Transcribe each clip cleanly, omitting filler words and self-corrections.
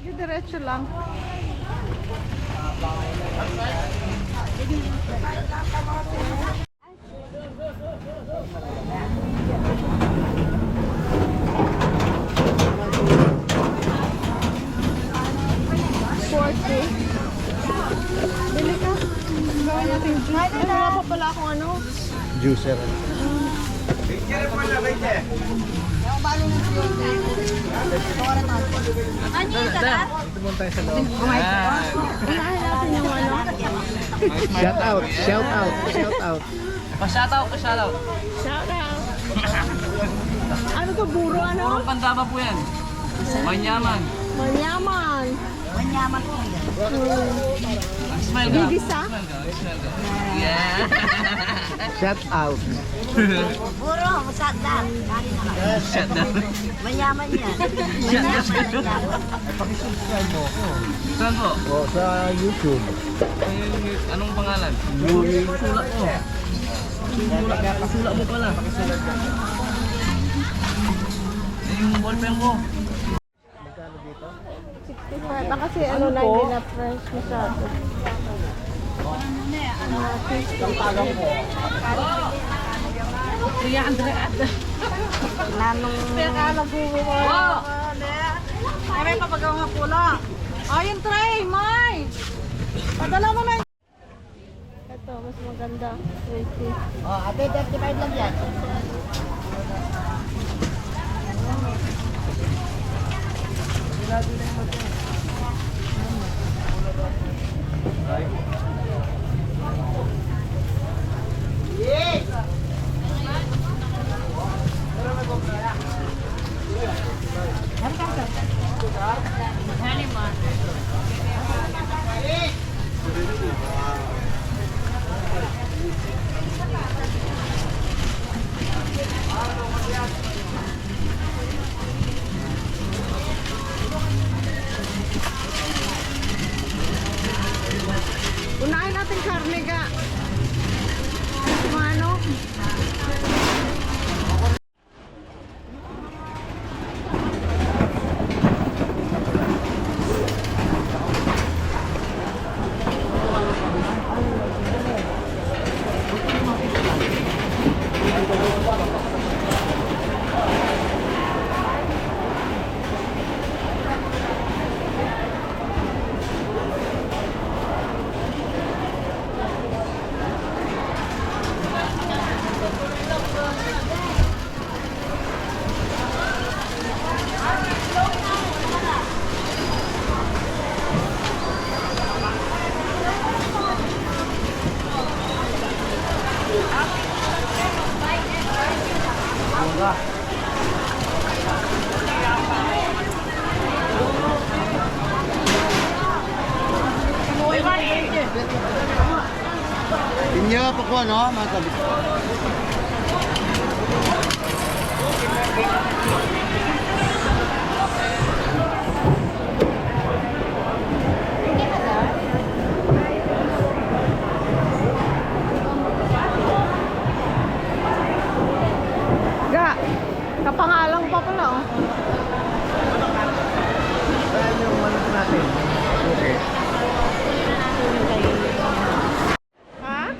Diretso lang. Bili ka. Gawin natin juice. Ay, wala pa pala akong ano. Juicer. Unahin natin yung ano. Shout out, shout out, shout out. Pa-shoutout, pa-shoutout. Shout out. Ano to, buro ano? Purong Pandaba po yan. Manyaman. Manyaman. Manyaman po. Smile ka. Gigisa? Smile ka. Smile ka. Yeah. Shout out. Puro, masadap. Dali na lang. Shut down. Manyaman yan. Manyaman. Pakisubscribe mo ako. Saan po? O, sa YouTube. Anong pangalan? Louie. Sulat mo. Sulat mo pala. Yung ballpen ko. Magkano dito? 65. Ah, kasi ano na, hindi na fresh masyado. Tagang mo. Kuya Andrea. Nanong... Teka, nagbubuhay. Wow! Ay, may papagawa nga pula. Ay, yung tray, May! Padala mo na. Ito, mas maganda. 20. Oh, ate, 35 lang yan. Unahin natin karne ga. Ano? Inyo pa ko, no? Mga kabis. Ga, kapangalang pa pala oh. Saan yung manok natin? Okay. Ha?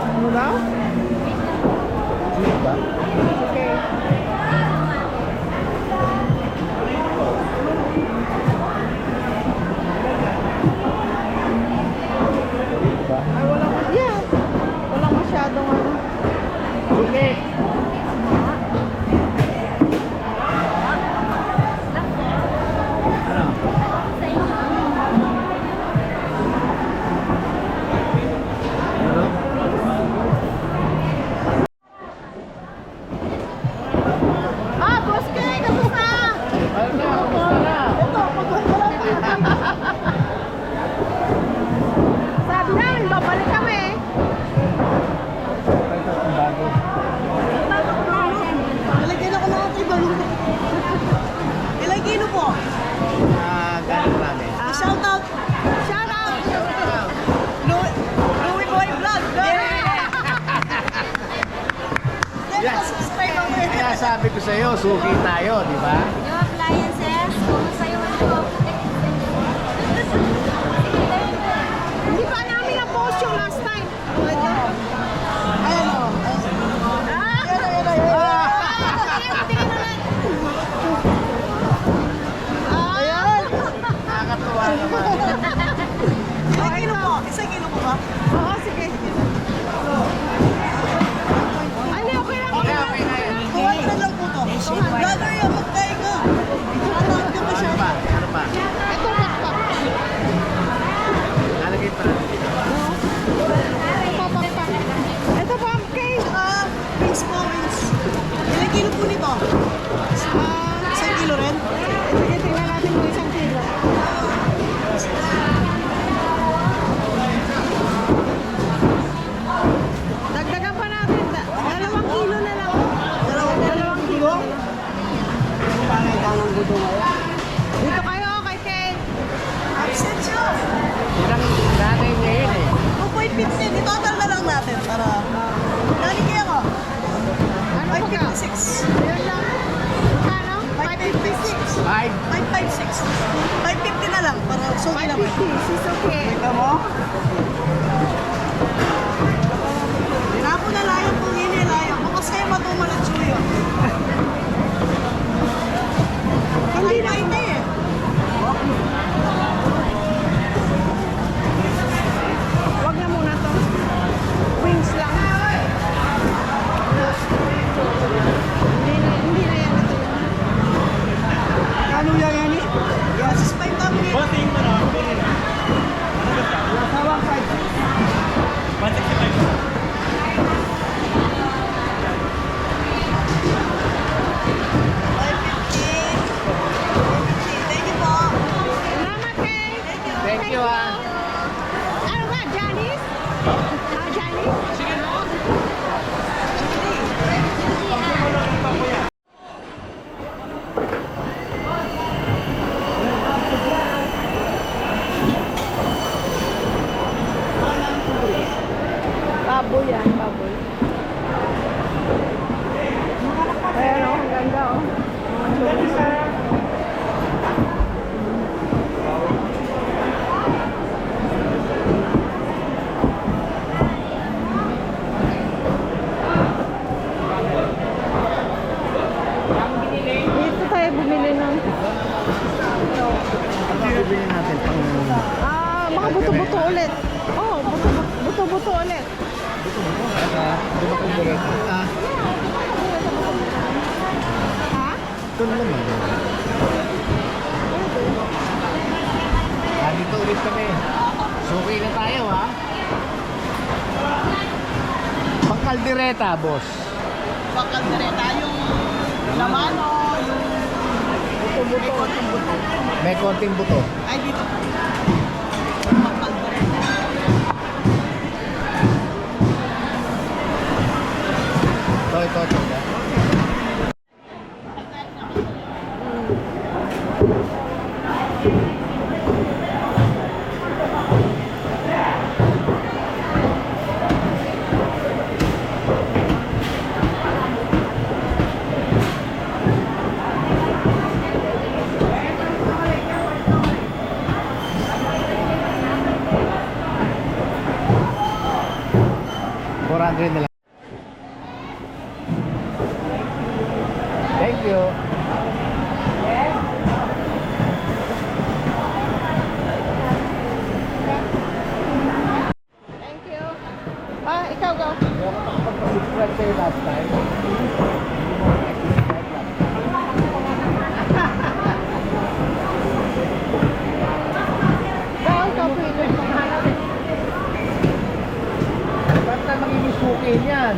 Ano daw? Sino ba? Okay. Ba? Ay, walang masyadong ano. Suki! Ano? Ano? Ah, boss Kay, kamusta? Ano na? Kamusta na? Ito, pagkukulat. Sabi namin, babalik kami. Bago. Ilang kilo ko na ito, Ilang kilo po? Galing namin. Shout out! Shout out! Louie Boy Vlog! Kaya sabi ko sa'yo, suki tayo, di ba? Yung appliances, kung sa'yo Five. 556. 550 na lang para suki naman. 550, sis, okay. Ito mo? Hinapo na layang kung inilayang. Bukas kayo matuman at suyo. Hindi na ito eh. Wag na muna to. Wings lang. Hindi na yan ito. Ano yan yan eh? Yes, is 5,000. Bossing mo na. Nasawang 5. Thank you po. Salamat, Kay. Thank you ah. Ano ba, Janice? Janice? Sige na. Baboy yan, baboy. Ayan o, ang ganda o. Dito tayo bumili ng Ano bibili natin pang... mga buto-buto ulit. Oh, buto-buto ulit. Di ba kung direct? Ah, Ha? ito na naman. Dito ulit kami. Suki na tayo ha. Pangkaldereta, boss. Bakal direta yung laman o yung buto-buto. May konting buto. Ay, dito. Bakal direta. Ito. $400 na lang. Thank you. Thank you. Ikaw go. Kaya ako nakapagpa-subscribe sa'yo last time. Go, ikaw pili. Ba't na magiging suki niyan?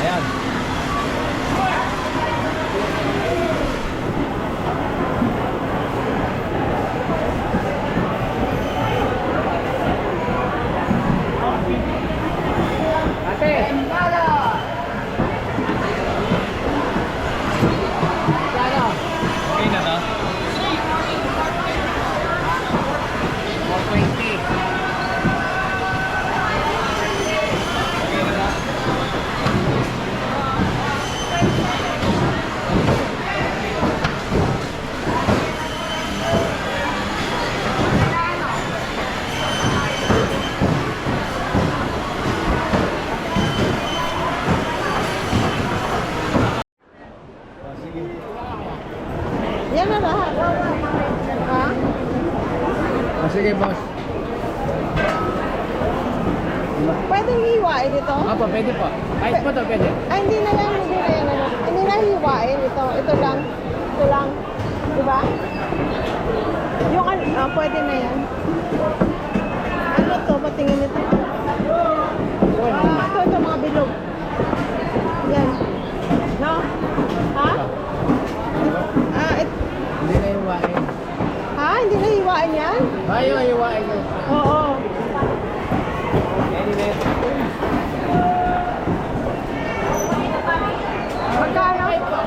Ayan. Ate! Kano? Okay na to? 420. Yan na lahat. Ha? Sige, boss. Pwedeng hiwain ito? Apo, pwede po. Kahit po to, pwede. Ay, hindi na yan. Hindi na hiwain ito. Ito lang. Ito lang. Diba? Yung pwede na yan. Ano to? Patingin ito. Ito mga bilog. Yan. No? Ha? hindi na hiwain yan? Ayaw, ayawain mo. Oo.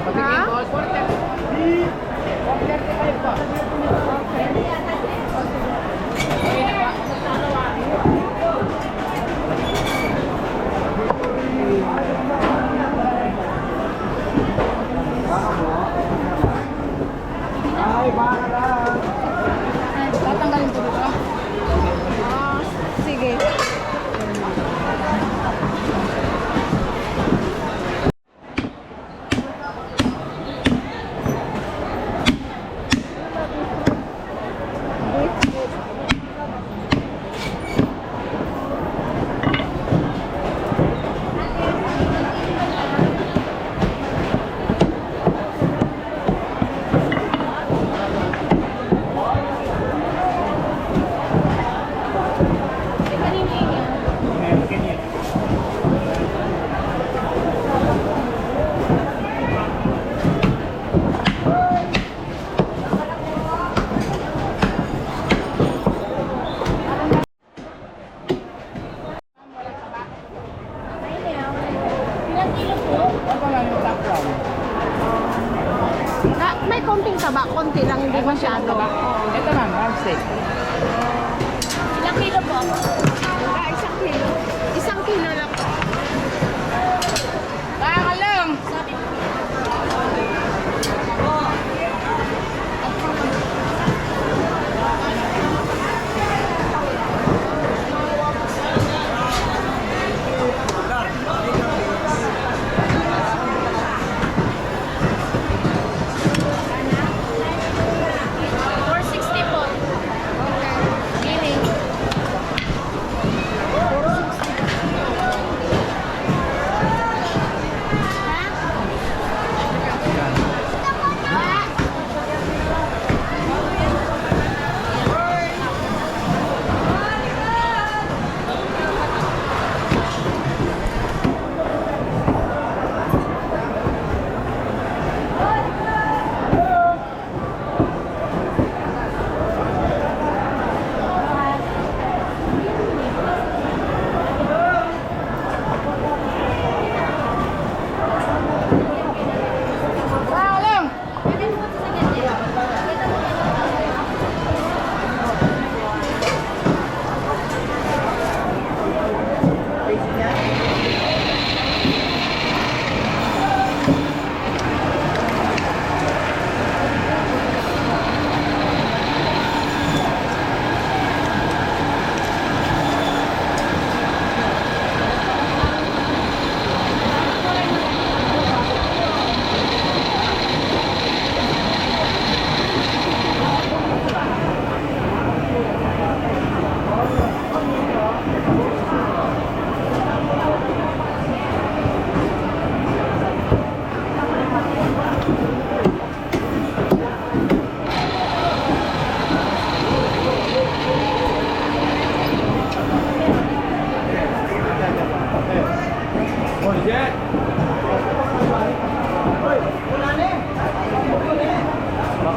Magkano? Ha? Tatanggalin ko dito. Ah, sige. May konting taba, konti lang, hindi masyado. Ito ma'am, steak. Ilang kilo po? Isang kilo. Isang kilo lang po. Kaya lang.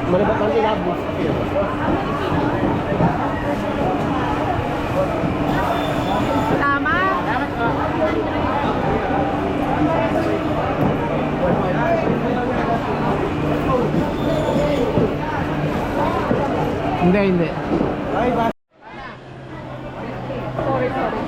Malibat lang tinabo. Tama? Hindi, hindi. Sorry, sorry.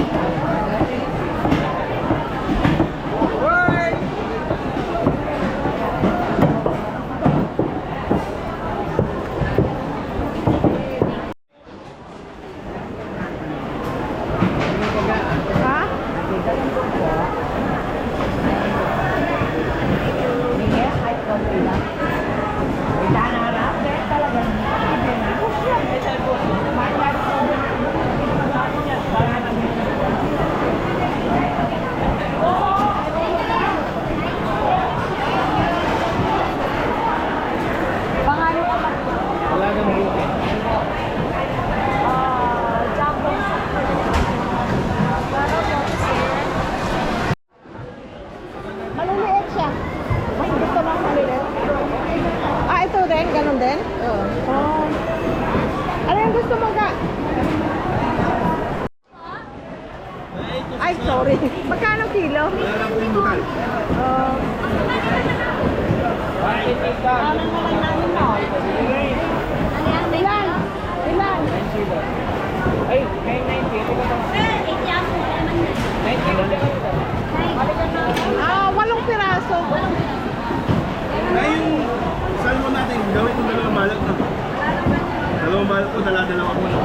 Ha? Wala nang buti. Maliliit siya. Ay, gusto lang maliliit. Ah, ito din? Ganon din? Oo. Oh. gusto mo ka? Ay, sorry. Magkano kilo? Wala lang po yung butal. Ilan? Ilan? Ay, 90. Walong piraso. Ay, yung salmon natin, gawin kong dalawang balat na. Dalawang balat ko, dala-dalawa ko na.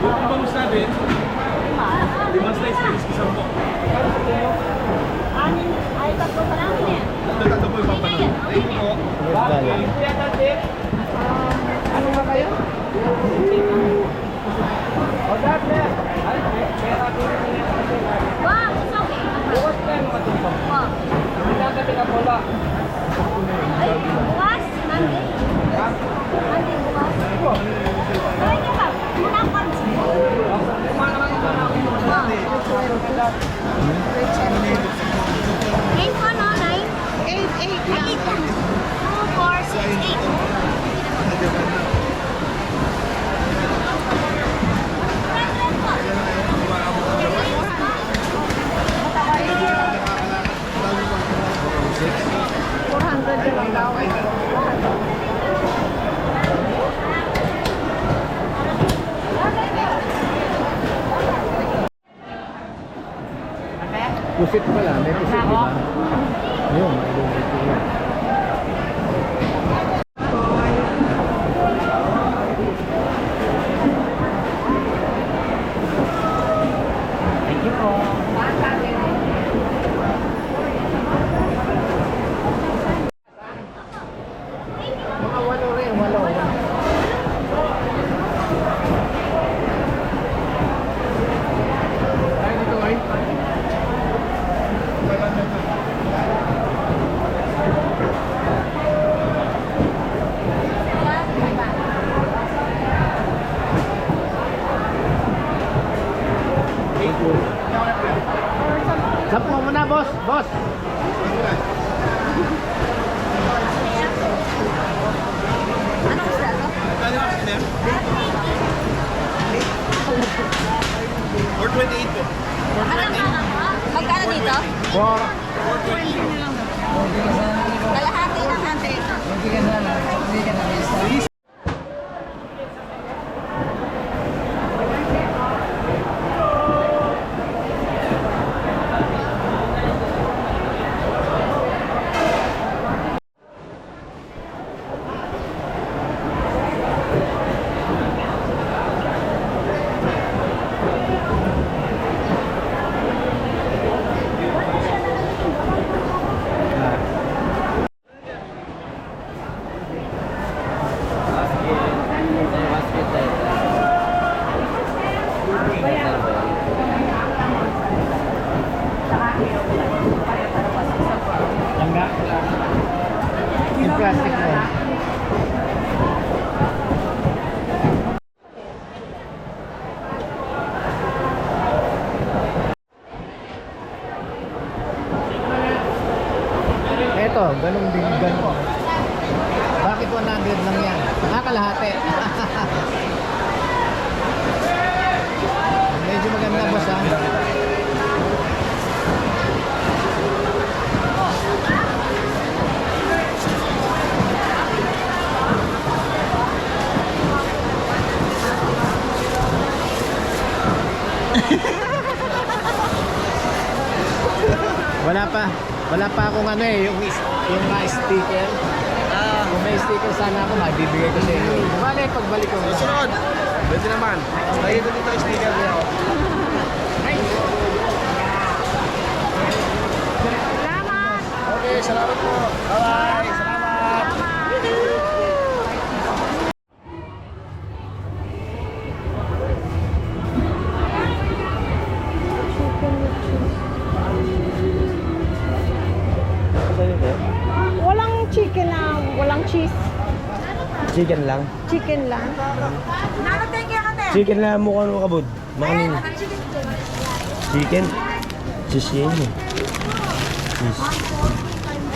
Yung bangus natin, 5 slice, isang po. Tatlo po yung papanang. Thank you po. Ano ba kayo? Eight lang. 400 na lang daw. Pusit pala, may pusit, di ba? Yun, Thank you po. mga walo rin, walo. Ay, dito ay. Sampo mo na, boss. Boss. Or 28 po. Magkano dito? For Kalahati ng hati. yung plastic mo. Eto, ganun din, ganun. Bakit 100 lang yan? Nakakalahati. Medyo maganda, boss, ha? Wala pa akong ano eh, yung sticker. Kung may sticker sana ako, mabibigay ko sa inyo. Bale, pagbalik ko. Sunod. Pwede naman. Lagay ko dito yung sticker niya. Salamat! Okay, salamat po. Bye-bye. Salamat. Walang chicken na, walang cheese. Chicken lang. Chicken lang. Chicken lang mukha nung kabud. Makanin. Chicken. Cheese yun eh. Cheese.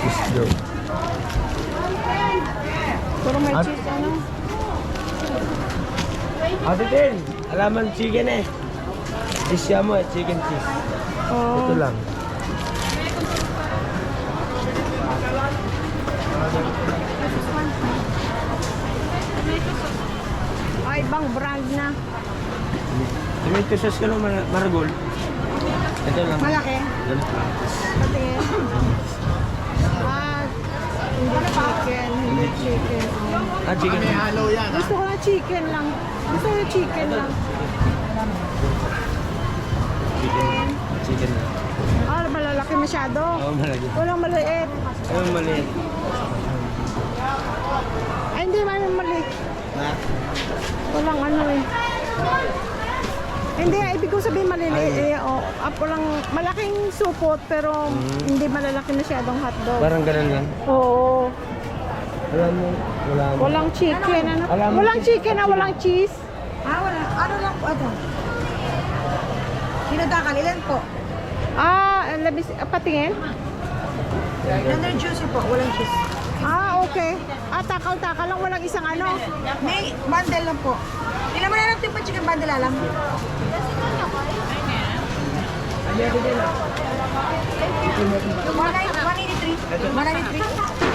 Cheese daw. Pero may At- cheese ano? Ate Tin, alaman chicken eh. Cheese mo eh, chicken cheese. Oh. Ito lang. Ay, ibang brand na. Tomato sauce ka naman, Maragol. Ito lang. Malaki. Ganun lang. Patingin. Ah, hindi chicken. Hindi chicken. Oh. Ah, chicken. Gusto ko na chicken lang. Gusto ko na chicken lang. Chicken. Chicken lang. Ah, malalaki masyado. Oo, malaki. Walang maliit. Ayun, maliit. Ay, hindi man maliit. Ha? Walang ano eh. Hindi, ibig ko sabihin maliliit. Eh, oh, walang malaking supot pero hindi malalaki masyadong hotdog. Parang ganun lang. Oo. Alam mo, wala mo. Walang chicken. Ano? Alam mo, Walang chicken na walang cheese. Wala. Ano lang po, ano? Sinadakal, ilan po? Labis, patingin? Under juicy po, walang cheese. Okay. Takal-takal lang, walang isang ano. May bundle lang po. Ilan mo na lang yung chicken bundle alam?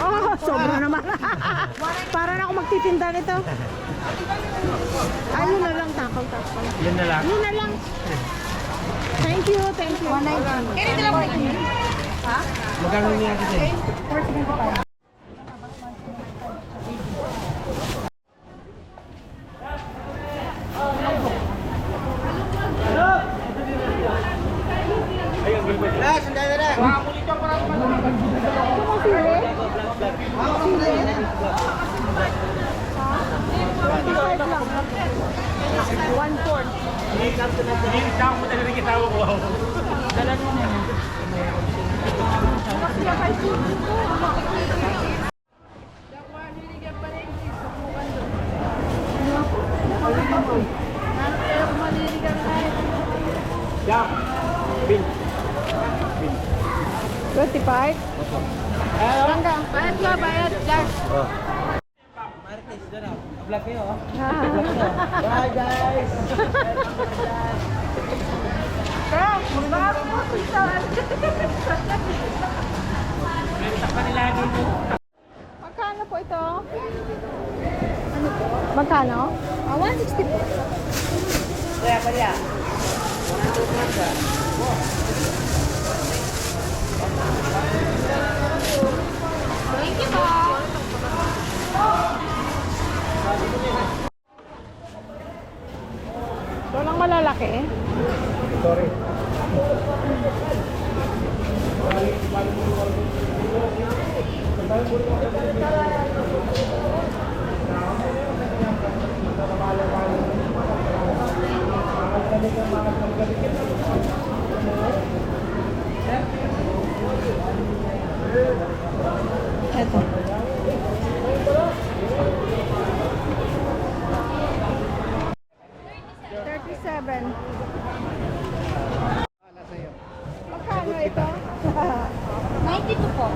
Oh, sobra naman. Para na ako magtitinda nito. Ayun na lang, takal-takal. Yan na lang. Yun na lang. Thank you, thank you. 190. Kaya nito lang po ito. Ha? Magkano niya kasi? 475. Bin. 25? Langga. Bayad ka, bayad. Last. Oh. Martes, doon ako. Vlog kayo, oh. Bye, guys. Magkano po ito? Ano po? Magkano? 160 po. Thank you po. Ito lang malalaki. Sorry. Ito. Magkano ito? 92 po.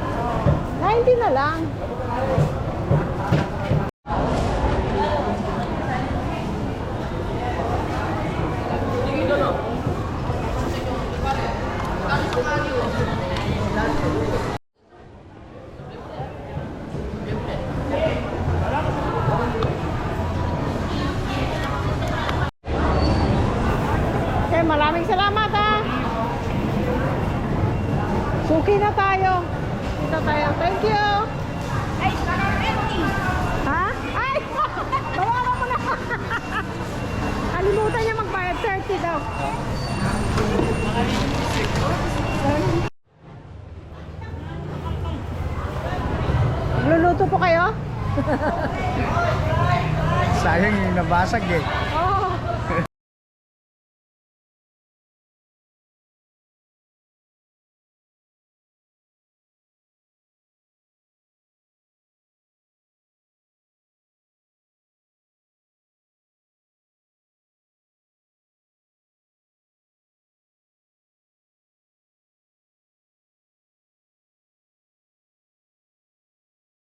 90 na lang. Okay, maraming salamat ha. Suki na tayo. Dito tayo. Thank you. Ay, 50. Ha? Ay! Bawaran mo na. Kalimutan niya magbayad. 30 daw. Luluto po kayo? Sayang yung nabasag eh.